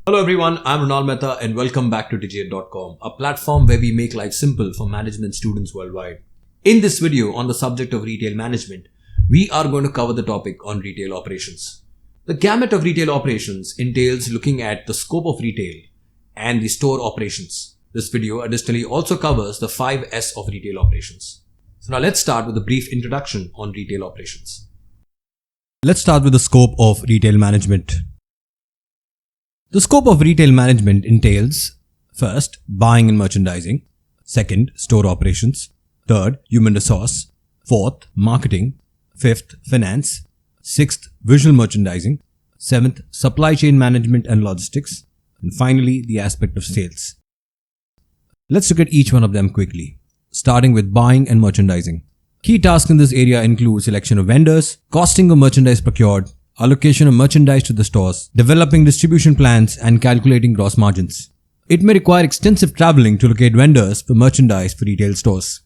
Hello everyone, I'm Ronald Mehta and welcome back to Digit.com, a platform where we make life simple for management students worldwide. In this video on the subject of retail management, we are going to cover the topic on retail operations. The gamut of retail operations entails looking at the scope of retail and the store operations. This video additionally also covers the 5 S of retail operations. So now let's start with a brief introduction on retail operations. Let's start with the scope of retail management. The scope of retail management entails, first, buying and merchandising, second, store operations, third, human resource, fourth, marketing, fifth, finance, sixth, visual merchandising, seventh, supply chain management and logistics, and finally, the aspect of sales. Let's look at each one of them quickly, starting with buying and merchandising. Key tasks in this area include selection of vendors, costing of merchandise procured, allocation of merchandise to the stores, developing distribution plans, and calculating gross margins. It may require extensive traveling to locate vendors for merchandise for retail stores.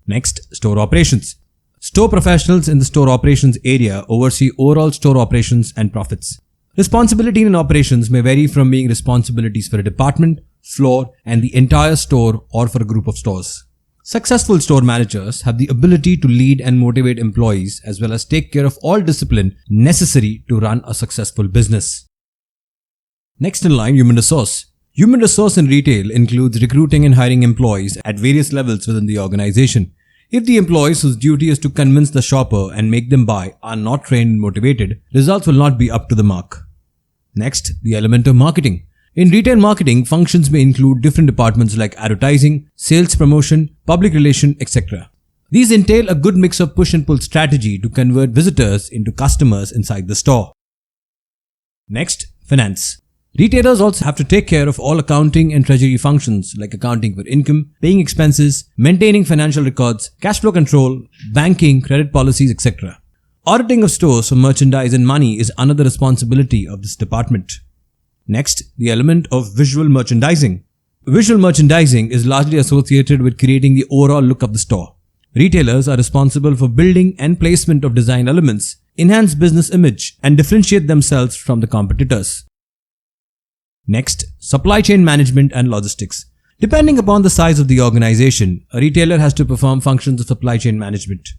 Next, store operations. Store professionals in the store operations area oversee overall store operations and profits. Responsibility in operations may vary from being responsibilities for a department, floor, and the entire store or for a group of stores. Successful store managers have the ability to lead and motivate employees as well as take care of all discipline necessary to run a successful business. Next in line, human resource. Human resource in retail includes recruiting and hiring employees at various levels within the organization. If the employees whose duty is to convince the shopper and make them buy are not trained and motivated, results will not be up to the mark. Next, the element of marketing. In retail marketing, functions may include different departments like advertising, sales promotion, public relation, etc. These entail a good mix of push and pull strategy to convert visitors into customers inside the store. Next, finance. Retailers also have to take care of all accounting and treasury functions like accounting for income, paying expenses, maintaining financial records, cash flow control, banking, credit policies, etc. Auditing of stores for merchandise and money is another responsibility of this department. Next, the element of visual merchandising. Visual merchandising is largely associated with creating the overall look of the store. Retailers are responsible for building and placement of design elements, enhance business image, and differentiate themselves from the competitors. Next, supply chain management and logistics. Depending upon the size of the organization, a retailer has to perform functions of supply chain management.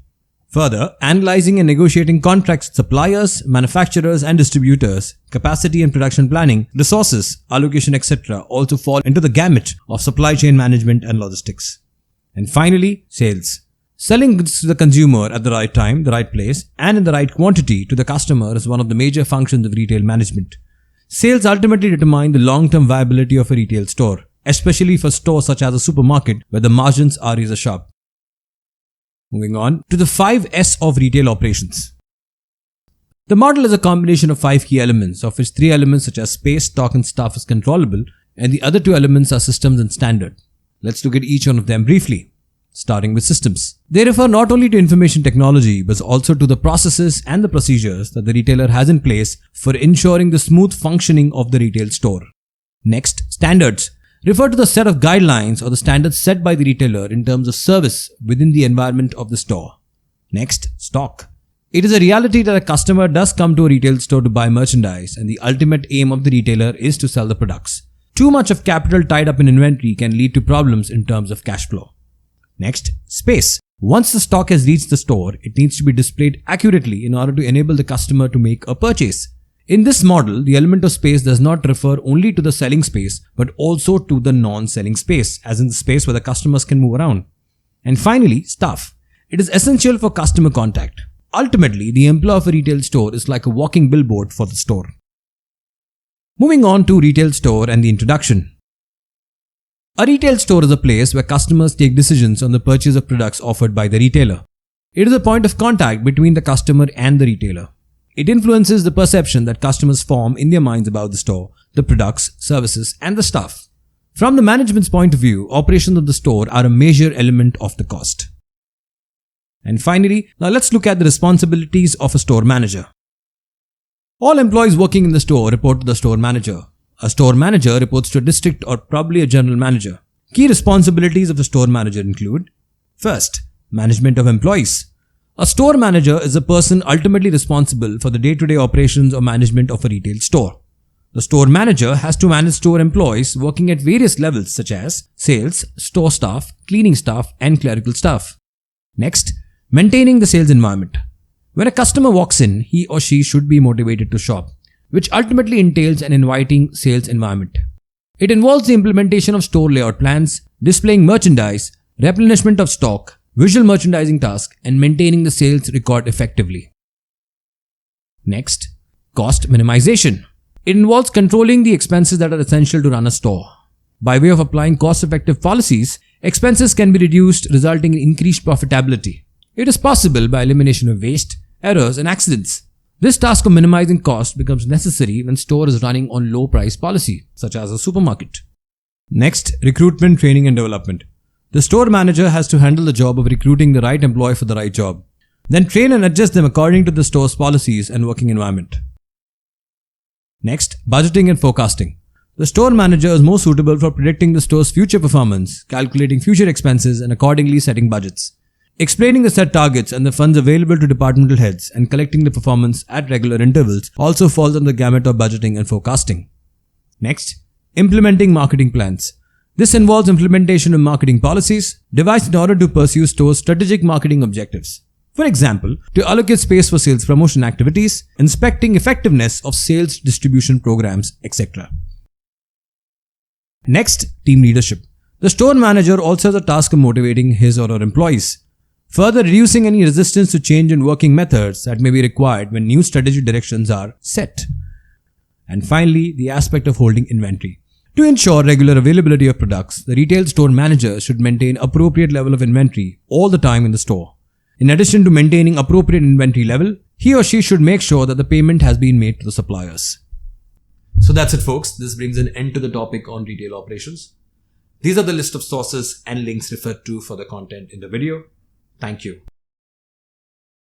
Further, analyzing and negotiating contracts with suppliers, manufacturers and distributors, capacity and production planning, resources, allocation, etc. also fall into the gamut of supply chain management and logistics. And finally, sales. Selling goods to the consumer at the right time, the right place, and in the right quantity to the customer is one of the major functions of retail management. Sales ultimately determine the long-term viability of a retail store, especially for stores such as a supermarket where the margins are razor sharp. Moving on to the 5 S of retail operations. The model is a combination of 5 key elements, of which 3 elements such as space, stock and staff is controllable, and the other 2 elements are systems and standard. Let's look at each one of them briefly, starting with systems. They refer not only to information technology but also to the processes and the procedures that the retailer has in place for ensuring the smooth functioning of the retail store. Next, standards. Refer to the set of guidelines or the standards set by the retailer in terms of service within the environment of the store. Next, stock. It is a reality that a customer does come to a retail store to buy merchandise and the ultimate aim of the retailer is to sell the products. Too much of capital tied up in inventory can lead to problems in terms of cash flow. Next, space. Once the stock has reached the store, it needs to be displayed accurately in order to enable the customer to make a purchase. In this model, the element of space does not refer only to the selling space but also to the non-selling space, as in the space where the customers can move around. And finally, staff. It is essential for customer contact. Ultimately, the employee of a retail store is like a walking billboard for the store. Moving on to retail store and the introduction. A retail store is a place where customers take decisions on the purchase of products offered by the retailer. It is a point of contact between the customer and the retailer. It influences the perception that customers form in their minds about the store, the products, services, and the staff. From the management's point of view, operations of the store are a major element of the cost. And finally, now let's look at the responsibilities of a store manager. All employees working in the store report to the store manager. A store manager reports to a district or probably a general manager. Key responsibilities of the store manager include: first, management of employees. A store manager is a person ultimately responsible for the day-to-day operations or management of a retail store. The store manager has to manage store employees working at various levels such as sales, store staff, cleaning staff, and clerical staff. Next, maintaining the sales environment. When a customer walks in, he or she should be motivated to shop, which ultimately entails an inviting sales environment. It involves the implementation of store layout plans, displaying merchandise, replenishment of stock, visual merchandising tasks, and maintaining the sales record effectively. Next, cost minimization. It involves controlling the expenses that are essential to run a store. By way of applying cost-effective policies, expenses can be reduced, resulting in increased profitability. It is possible by elimination of waste, errors, and accidents. This task of minimizing cost becomes necessary when store is running on low price policy, such as a supermarket. Next, recruitment, training, and development. The store manager has to handle the job of recruiting the right employee for the right job, then train and adjust them according to the store's policies and working environment. Next, budgeting and forecasting. The store manager is more suitable for predicting the store's future performance, calculating future expenses, and accordingly setting budgets. Explaining the set targets and the funds available to departmental heads and collecting the performance at regular intervals also falls under the gamut of budgeting and forecasting. Next, implementing marketing plans. This involves implementation of marketing policies devised in order to pursue store's strategic marketing objectives. For example, to allocate space for sales promotion activities, inspecting effectiveness of sales distribution programs, etc. Next, team leadership. The store manager also has a task of motivating his or her employees, further reducing any resistance to change in working methods that may be required when new strategic directions are set. And finally, the aspect of holding inventory. To ensure regular availability of products, the retail store manager should maintain appropriate level of inventory all the time in the store. In addition to maintaining appropriate inventory level, he or she should make sure that the payment has been made to the suppliers. So that's it, folks. This brings an end to the topic on retail operations. These are the list of sources and links referred to for the content in the video. Thank you.